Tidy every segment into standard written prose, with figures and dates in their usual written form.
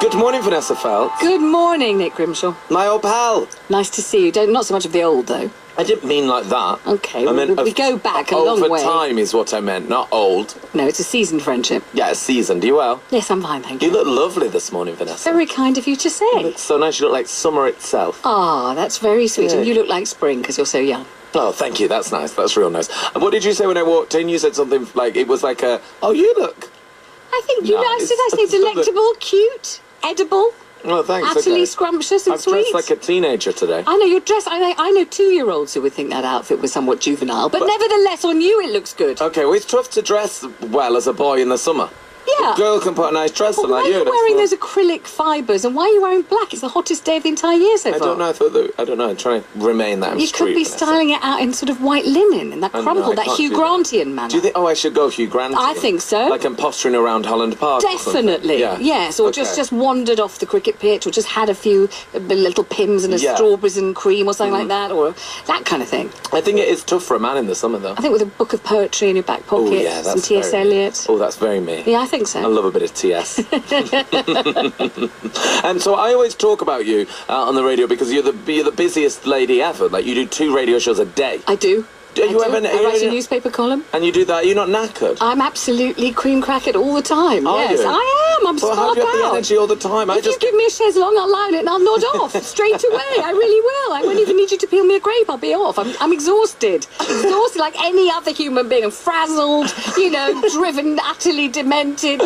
Good morning, Vanessa Feltz. Good morning, Nick Grimshaw. My old pal. Nice to see you. Not so much of the old, though. I didn't mean like that. Okay, I meant we go back a long way. Over time is what I meant, not old. No, it's a seasoned friendship. Yeah, seasoned. Are you well? Yes, I'm fine, thank you. You look lovely this morning, Vanessa. Very kind of you to say. You look so nice. You look like summer itself. Ah, that's very sweet. Yeah. And you look like spring because you're so young. Oh, thank you. That's nice. That's real nice. And what did you say when I walked in? You said something like, it was like a, oh, you look. I think you Nice. I said delectable, cute, edible, Oh, thanks. utterly Okay. scrumptious and I've sweet. dressed like a teenager today. I know you're dressed. I know 2-year-olds who would think that outfit was somewhat juvenile, but nevertheless, on you it looks good. Okay, well, it's tough to dress well as a boy in the summer. Yeah. A girl can put a nice dress on Why like are you. you wearing those acrylic fibres, and why are you wearing black? It's the hottest day of the entire year so far. I don't know. I don't know. I'm trying to remain that. You could be styling it out in sort of white linen, in that crumpled, that Hugh Grantian manner. Do you think? Oh, I should go Hugh Grantian. I think so. Like I'm posturing around Holland Park. Definitely. Yeah. Yes, or Okay. just wandered off the cricket pitch, or just had a few little pims and a strawberries and cream or something like that, or that kind of thing. I think it is tough for a man in the summer, though. I think with a book of poetry in your back pocket, yeah, some that's T.S. very- Eliot. Oh, that's very me. Yeah, I think so. I love a bit of T.S. And so I always talk about you on the radio because you're the busiest lady ever. Like, you do 2 radio shows a day. I do. I write a newspaper column. And you do that? You're not knackered? I'm absolutely cream crackered all the time. Are Yes, you? I am. I'm So spark how do you have the out. energy all the time? If you give me a chaise longue, I'll line it and I'll nod off straight away. I really will. I won't even need you to peel me a grape. I'll be off. I'm exhausted. Exhausted like any other human being. I'm frazzled, driven, utterly demented.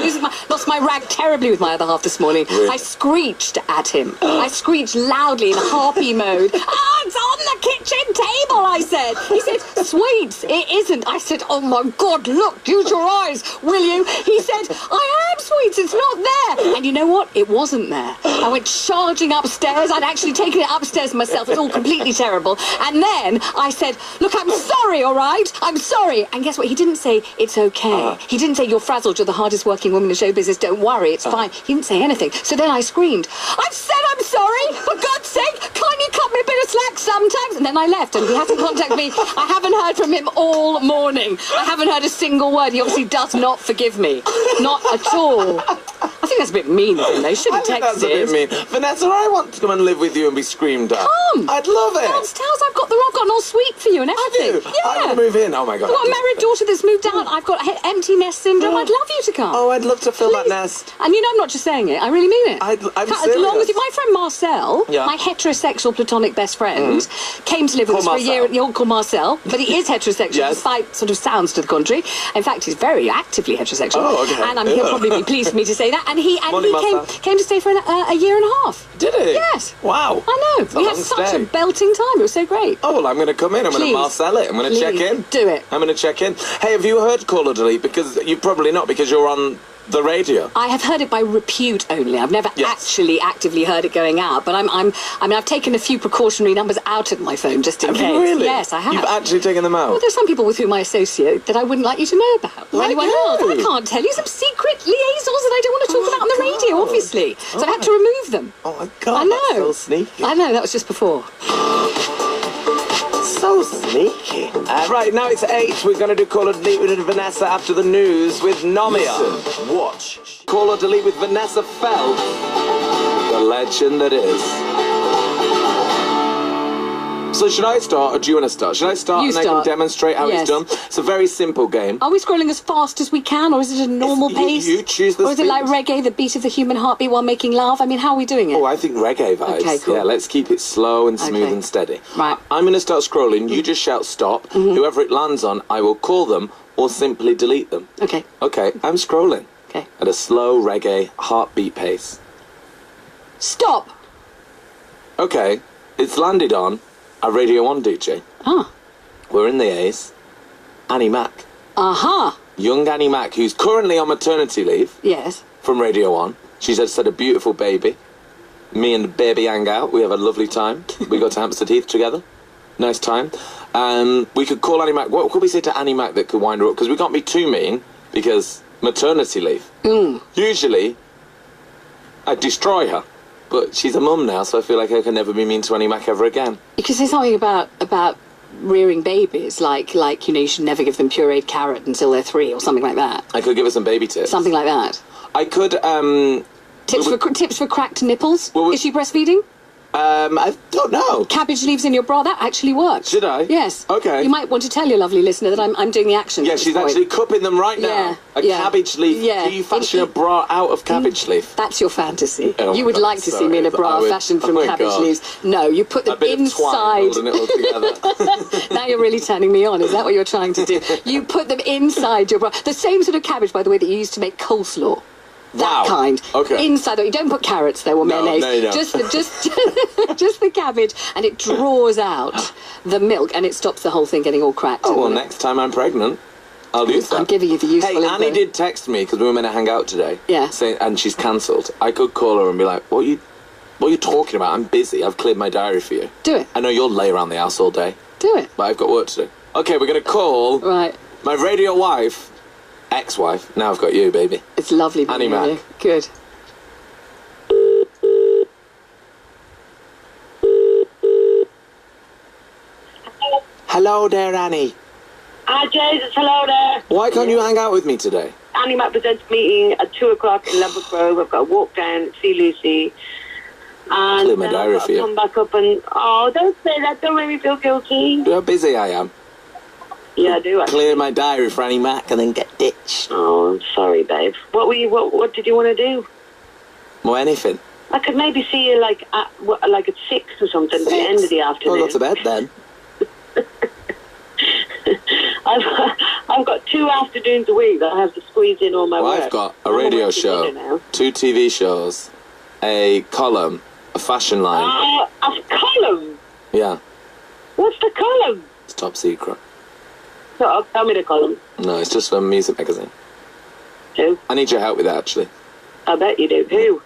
Lost my rag terribly with my other half this morning. Really? I screeched at him. I screeched loudly in harpy mode. Oh, it's on the kitchen table, I said. He said, sweets, it isn't. I said, oh my God, look, use your eyes, will you? He said, I am sweets, it's not there. And you know what? It wasn't there. I went charging upstairs. I'd actually taken it upstairs myself. It's all completely terrible. And then I said, look, I'm sorry, all right? I'm sorry. And guess what? He didn't say, it's okay. He didn't say, you're frazzled, you're the hardest working woman in show business, don't worry, it's fine. He didn't say anything. So then I screamed, I've said I'm sorry, for God's sake, can't you cut me a bit of slack sometimes? And then I left, and he hasn't contacted me. I haven't heard from him all morning. I haven't heard a single word. He obviously does not forgive me. Not at all. I think that's a bit mean of him, though. Shouldn't I think text that's a bit it. mean. Vanessa, I want to come and live with you and be screamed at. Come. I'd love it. Downstairs, I've got an all suite for you and everything. Have you? Yeah. I want to move in. Oh my God. I've got a married daughter that's moved out. I've got empty nest syndrome. I'd love you to come. Oh, I'd love to fill that Please. nest. And I'm not just saying it. I really mean it. I'm As long as serious. my friend Marcel, Yeah. my heterosexual platonic best friend, came to live with us for a year. You'll call Marcel, but he is heterosexual, Yes. despite sort of sounds to the contrary. In fact, he's very actively heterosexual. Oh, okay. And he'll probably be pleased for me to say that. And he Morning, Marcel. came to stay for a year and a half. Did he? Yes. Wow. I know. It's a We had long such stay. a belting time. It was so great. Oh, well, I'm going to come in. I'm going to Please. Marcel it. I'm going to check Please, in. do it. I'm going to check in. Hey, have you heard Call or Delete? Because you probably not, because you're on the radio. I have heard it by repute only. I've never Yes. actually actively heard it going out, but I've taken a few precautionary numbers out of my phone just in Have case. you really? Yes, I have. You've actually taken them out? Well, there's some people with whom I associate that I wouldn't like you to know about. Or Like anyone who? else. I can't tell you. Some secret liaisons that I don't want to talk about on the radio, God. obviously. So I've had to remove them. Oh my God, I know. that's so sneaky. I know, that was just before. So sneaky. Right, now it's 8. We're going to do Call or Delete with Vanessa after the news with Nomia. Listen, watch. Call or Delete with Vanessa Feltz, the legend that is. So should I start, or do you want to start? Should I start You and I start. can demonstrate how Yes. it's done? It's a very simple game. Are we scrolling as fast as we can, or is it a normal pace? You choose the Or is it like speed. reggae, the beat of the human heartbeat while making love? I mean, how are we doing it? Oh, I think reggae vibes. Okay, cool. Yeah, let's keep it slow and smooth Okay. and steady. Right. I'm going to start scrolling. You just shout stop. Whoever it lands on, I will call them or simply delete them. Okay. Okay, I'm scrolling Okay. at a slow reggae heartbeat pace. Stop! Okay, it's landed on a Radio 1 DJ. Ah. We're in the A's. Annie Mac. Aha. Young Annie Mac, who's currently on maternity leave Yes. from Radio 1. She's just had a beautiful baby. Me and the baby hang out. We have a lovely time. We go to Hampstead Heath together. Nice time. We could call Annie Mac. What could we say to Annie Mac that could wind her up? Because we can't be too mean, because maternity leave. Usually, I'd destroy her. But she's a mum now, so I feel like I can never be mean to Annie Mac ever again. You could say something about rearing babies, like you should never give them pureed carrot until they're 3 or something like that. I could give her some baby tips. Something like that. I could Tips for cracked nipples. Well, is she breastfeeding? I don't know. Cabbage leaves in your bra, that actually works. Should I? Yes. Okay. You might want to tell your lovely listener that I'm doing the action. Yeah, she's actually cupping them right now. Yeah, Cabbage leaf. Yeah. Do you fashion a bra out of cabbage leaf? That's your fantasy. Oh you would like to see me in a bra fashioned from cabbage leaves. No, you put them inside. Holding it all together. Now you're really turning me on. Is that what you're trying to do? You put them inside your bra. The same sort of cabbage, by the way, that you used to make coleslaw. That kind. Okay. Inside, though, you don't put carrots though or mayonnaise. No. Just the cabbage, and it draws out the milk, and it stops the whole thing getting all cracked. Oh well, next time I'm pregnant, I'll use that. I'm giving you the useful info. Annie did text me because we were meant to hang out today. Yeah. And she's cancelled. I could call her and be like, "What are you talking about? I'm busy. I've cleared my diary for you." Do it. I know you'll lay around the house all day. Do it. But I've got work to do. Okay, we're gonna call. Right. My radio wife, ex-wife. Now I've got you, baby. It's lovely. Annie Mac. Good. Hello there, Annie. Hi, Jesus. Hello there. Why can't you hang out with me today? Annie Mac presents meeting at 2 o'clock in Level Grove. I've got to walk down, see Lucy. And Clear my diary I've got for to you. come back up and... Oh, don't say that. Don't make me feel guilty. You know how busy I am. Yeah, I do, actually. Clear my diary for Annie Mac and then get ditched. Oh, I'm sorry, babe. What did you want to do? Or anything. I could maybe see you, like at 6 or something, at the end of the afternoon. I'll go to bed then. I've got 2 afternoons a week that I have to squeeze in all my Well, work. I've got a radio show, 2 TV shows, a column, a fashion line. A column? Yeah, What's the column? it's top secret. So, tell me the column. No, it's just for a music magazine. Who? I need your help with that, actually. I bet you do. Who?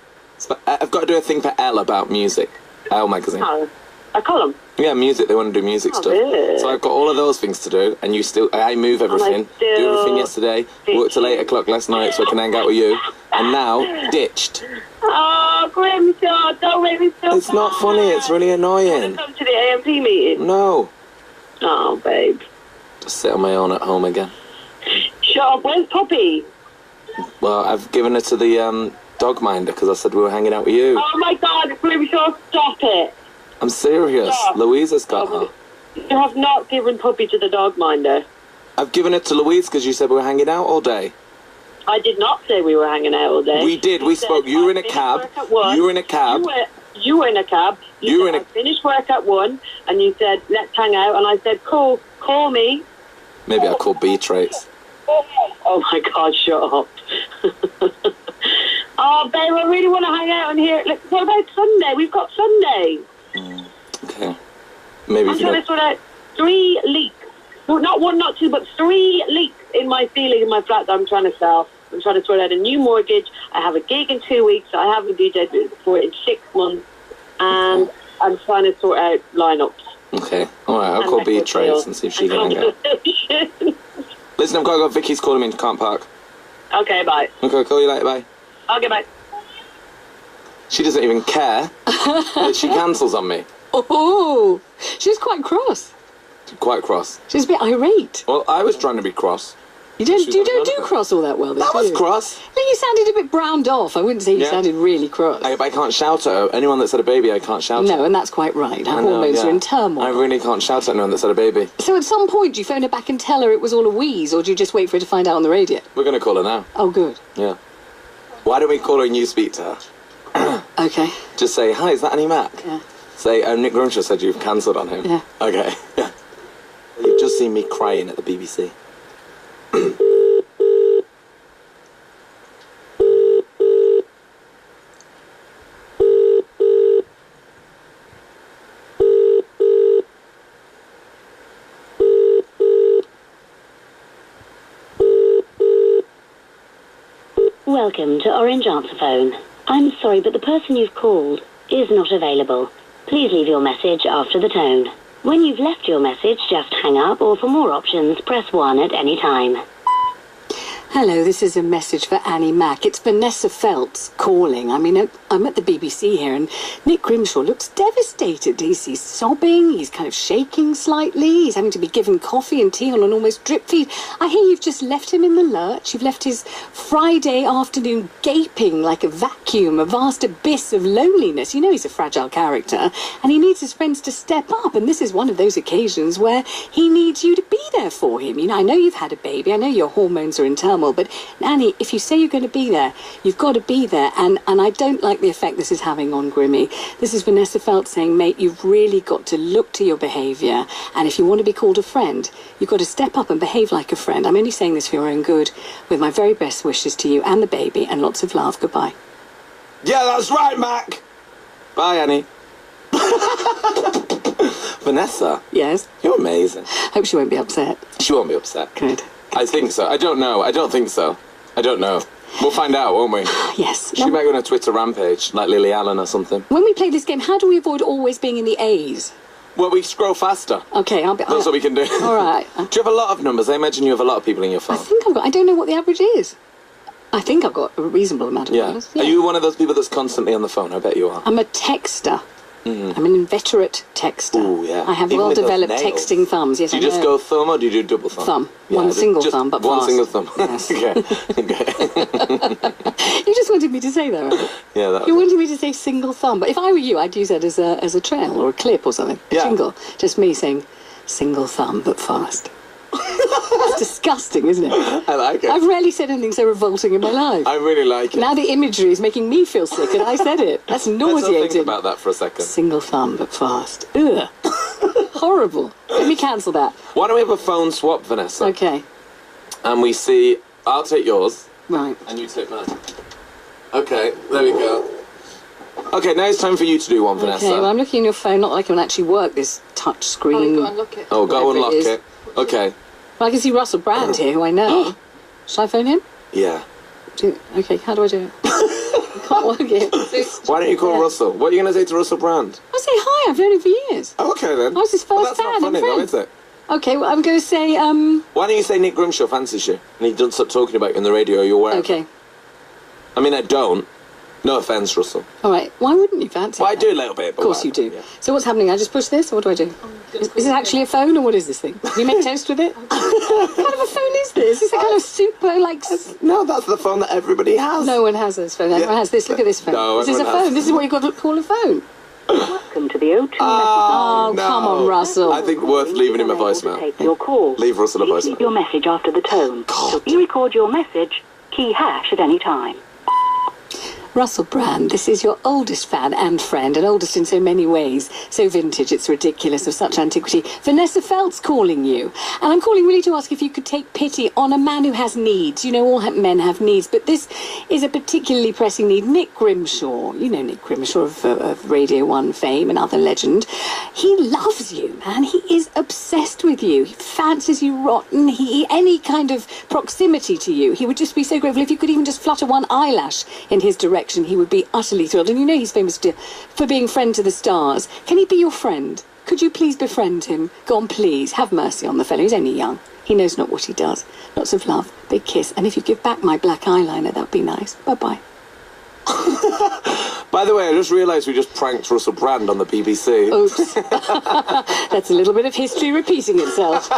I've got to do a thing for Elle about music. Elle magazine. Oh, a column. Yeah, music. They want to do music stuff. Good. So I've got all of those things to do, and I move everything. Do everything yesterday. Worked till 8 o'clock last night so I can hang out with you. And now, ditched. Oh, Grimmy, don't make me so It's not funny. It's really annoying. Come to the AMP meeting. No. Oh, babe. Just sit on my own at home again. Shut up. Where's Poppy? Well, I've given her to the dog minder because I said we were hanging out with you. Oh, my God. Grimmy, stop it. I'm serious. Stop. Louisa's got her. You have not given Poppy to the dog minder. I've given it to Louise because you said we were hanging out all day. I did not say we were hanging out all day. We did. We spoke. You were in a cab. You were in a cab. You were in a cab. You were in a... I finished work at 1, and you said, let's hang out. And I said, cool, call me. Maybe I called B-traits. Oh, my God, shut up. Oh, babe, I really want to hang out in here. Look, what about Sunday? We've got Sunday. Okay. Maybe I'm trying to sort out 3 leaks. No, not 1, not 2, but 3 leaks in my ceiling in my flat that I'm trying to sell. I'm trying to sort out a new mortgage. I have a gig in 2 weeks. I haven't DJed for in 6 months. And I'm trying to sort out lineups. Okay. All right, I'll call B-traits and see if she can hang out. Listen, I've got to go. Vicky's calling me. Can't park. Okay, bye. Okay, call you later. Bye. Okay, bye. She doesn't even care that she cancels on me. Oh, she's quite cross. Quite cross. She's a bit irate. Well, I was trying to be cross. You don't do cross all that well, though, That do was you? cross. I think you sounded a bit browned off. I wouldn't say you sounded really cross. I can't shout at her. Anyone that's had a baby, I can't shout at. No, and that's quite right. Her hormones are in turmoil. I really can't shout at anyone that's had a baby. So at some point, do you phone her back and tell her it was all a wheeze, or do you just wait for her to find out on the radio? We're going to call her now. Oh, good. Yeah. Why don't we call her and you speak to her? Okay. Just say, hi, is that Annie Mac? Yeah. Say, Nick Grumshaw said you've cancelled on him. Yeah. Okay. Yeah. You've just seen me crying at the BBC. Welcome to Orange Answer Phone. I'm sorry, but the person you've called is not available. Please leave your message after the tone. When you've left your message, just hang up, or for more options, press 1 at any time. Hello, this is a message for Annie Mac. It's Vanessa Feltz calling. I mean, I'm at the BBC here, and Nick Grimshaw looks devastated. He's sobbing, he's kind of shaking slightly, he's having to be given coffee and tea on an almost drip feed. I hear you've just left him in the lurch. You've left his Friday afternoon gaping like a vacuum, a vast abyss of loneliness. You know he's a fragile character, and he needs his friends to step up, and this is one of those occasions where he needs you to be there for him. You know, I know you've had a baby, I know your hormones are in turmoil, but Annie, if you say you're going to be there, you've got to be there. And I don't like the effect this is having on Grimmy. This is Vanessa Feltz saying, mate, you've really got to look to your behaviour. And if you want to be called a friend, you've got to step up and behave like a friend. I'm only saying this for your own good, with my very best wishes to you and the baby, and lots of love. Goodbye. Yeah, that's right, Mac. Bye, Annie. Vanessa. Yes? You're amazing. Hope she won't be upset. She won't be upset. Good. I think so. I don't know. I don't think so. I don't know. We'll find out, won't we? Yes. She might go on a Twitter rampage, like Lily Allen or something. When we play this game, how do we avoid always being in the A's? Well, we scroll faster. Okay, That's what we can do. All right. Do you have a lot of numbers? I imagine you have a lot of people in your phone. I don't know what the average is. I think I've got a reasonable amount of numbers. Yeah. Are you one of those people that's constantly on the phone? I bet you are. I'm a texter. I'm an inveterate texter. Ooh, yeah. I have Even with well-developed those nails. texting thumbs. Yes, Do you just go thumb or do you do double thumb? Thumb. Yeah, One single just thumb, but one fast. single thumb. Yes. Okay. You just wanted me to say that, right? Yeah, that You wanted me to say single thumb, but if I were you, I'd use that as a trail or a clip or something. A Yeah. jingle. Just me saying single thumb, but fast. That's disgusting, isn't it? I like it. I've rarely said anything so revolting in my life. I really like it. Now the imagery is making me feel sick, and I said it. That's Let's all nauseating. think about that for a second. Single thumb, but fast. Ugh. Horrible. Let me cancel that. Why don't we have a phone swap, Vanessa? Okay. And we see, I'll take yours, Right. and you take mine. Okay, there we go. Okay, now it's time for you to do one, Vanessa. Okay, well, I'm looking at your phone, not like I can actually work this touch screen. Unlock it. Oh, go whatever unlock it is. it. Okay. Well, I can see Russell Brand here, who I know. Should I phone him? Yeah. Okay, how do I do it? I can't work it. Why don't you call Russell? What are you going to say to Russell Brand? I'll say hi, I've known him for years. Oh, okay, then. I was his first Well, that's fan not and funny, though, friend. is it? Okay, well, I'm going to say, Why don't you say Nick Grimshaw fancies you? And he doesn't stop talking about you on the radio, you're aware. okay. I mean, I don't. No offence, Russell. All right, why wouldn't you fancy Well, I that? do a little bit. Of course you do. So what's happening? I just push this, or what do I do? Is this actually a phone, or what is this thing? Do you make toast with it? What kind of a phone is this? Is it kind of super, like... No, that's the phone that everybody has. No one has this phone. Everyone has this. Look at this phone. No, this is a everyone has. phone. This is what you got to call a phone. Welcome to the O2 Oh, no. come on, Russell. I think worth leaving him a voicemail. Take your call. Leave Russell a Please leave your voicemail. message after the tone. God. To re-record your message, key hash at any time. Russell Brand, this is your oldest fan and friend, and oldest in so many ways. So vintage, it's ridiculous, of such antiquity. Vanessa Feltz calling you. And I'm calling really to ask if you could take pity on a man who has needs. You know, all men have needs, but this is a particularly pressing need. Nick Grimshaw, you know Nick Grimshaw of Radio 1 fame and other legend. He loves you, man. He is obsessed with you. He fancies you rotten. Any kind of proximity to you. He would just be so grateful if you could even just flutter one eyelash in his direction. He would be utterly thrilled. And you know he's famous for being friend to the stars. Can he be your friend? Could you please befriend him? Go on, please. Have mercy on the fellow. He's only young. He knows not what he does. Lots of love. Big kiss. And if you give back my black eyeliner, that'd be nice. Bye-bye. By the way, I just realised we just pranked Russell Brand on the BBC. Oops. That's a little bit of history repeating itself.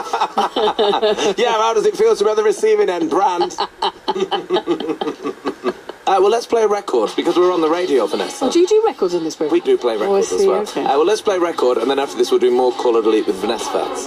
Yeah, how does it feel to be on the receiving end, Brand? Well, let's play a record, because we're on the radio, Vanessa. Oh, do you do records on this program? We do play records I as see, well. okay. Well, let's play a record, and then after this we'll do more Call or Delete with Vanessa Feltz.